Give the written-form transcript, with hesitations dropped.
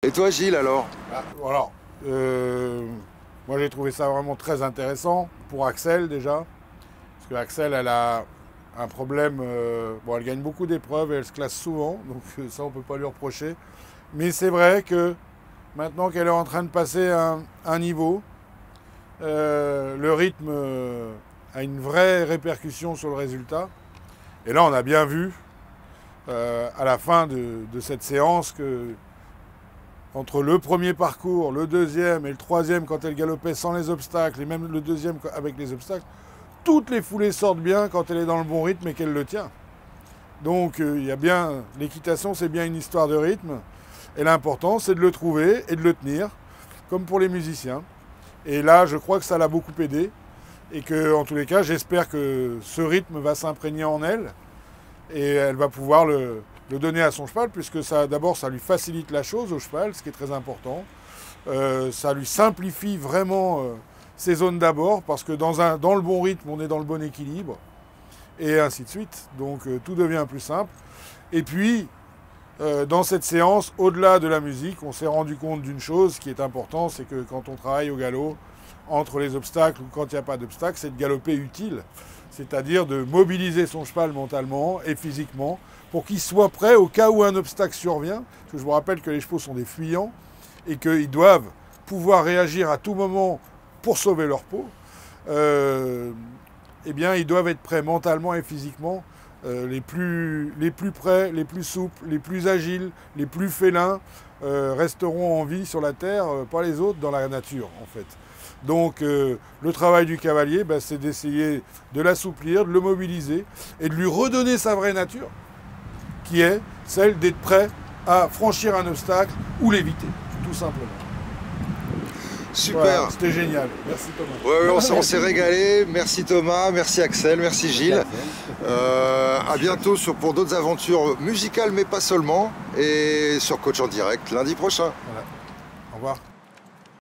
Et toi Gilles alors? Alors, moi j'ai trouvé ça vraiment très intéressant pour Axel déjà, parce que Axel elle a un problème, bon elle gagne beaucoup d'épreuves et elle se classe souvent, donc ça on peut pas lui reprocher, mais c'est vrai que maintenant qu'elle est en train de passer un niveau, le rythme a une vraie répercussion sur le résultat, et là on a bien vu à la fin de cette séance que entre le premier parcours, le deuxième et le troisième quand elle galopait sans les obstacles, et même le deuxième avec les obstacles, toutes les foulées sortent bien quand elle est dans le bon rythme et qu'elle le tient. Donc il y a bien, l'équitation c'est bien une histoire de rythme, et l'important c'est de le trouver et de le tenir, comme pour les musiciens. Et là je crois que ça l'a beaucoup aidé, et que en tous les cas j'espère que ce rythme va s'imprégner en elle, et elle va pouvoir le donner à son cheval, puisque ça, d'abord, ça lui facilite la chose au cheval, ce qui est très important. Ça lui simplifie vraiment ses zones d'abord, parce que dans le bon rythme, on est dans le bon équilibre, et ainsi de suite. Donc tout devient plus simple. Et puis, dans cette séance, au-delà de la musique, on s'est rendu compte d'une chose qui est importante, c'est que quand on travaille au galop, entre les obstacles ou quand il n'y a pas d'obstacles, c'est de galoper utile. C'est-à-dire de mobiliser son cheval mentalement et physiquement pour qu'il soit prêt au cas où un obstacle survient. Parce que je vous rappelle que les chevaux sont des fuyants et qu'ils doivent pouvoir réagir à tout moment pour sauver leur peau. Eh bien, ils doivent être prêts mentalement et physiquement, les plus prêts, les plus souples, les plus agiles, les plus félins resteront en vie sur la terre, pas les autres dans la nature en fait. Donc le travail du cavalier, c'est d'essayer de l'assouplir, de le mobiliser et de lui redonner sa vraie nature, qui est celle d'être prêt à franchir un obstacle ou l'éviter, tout simplement. Super. Voilà, c'était génial. Merci Thomas. Ouais, on s'est régalé. Merci Thomas, merci Axel, merci Gilles. À bientôt pour d'autres aventures musicales, mais pas seulement. Et sur Coach en direct lundi prochain. Voilà. Au revoir.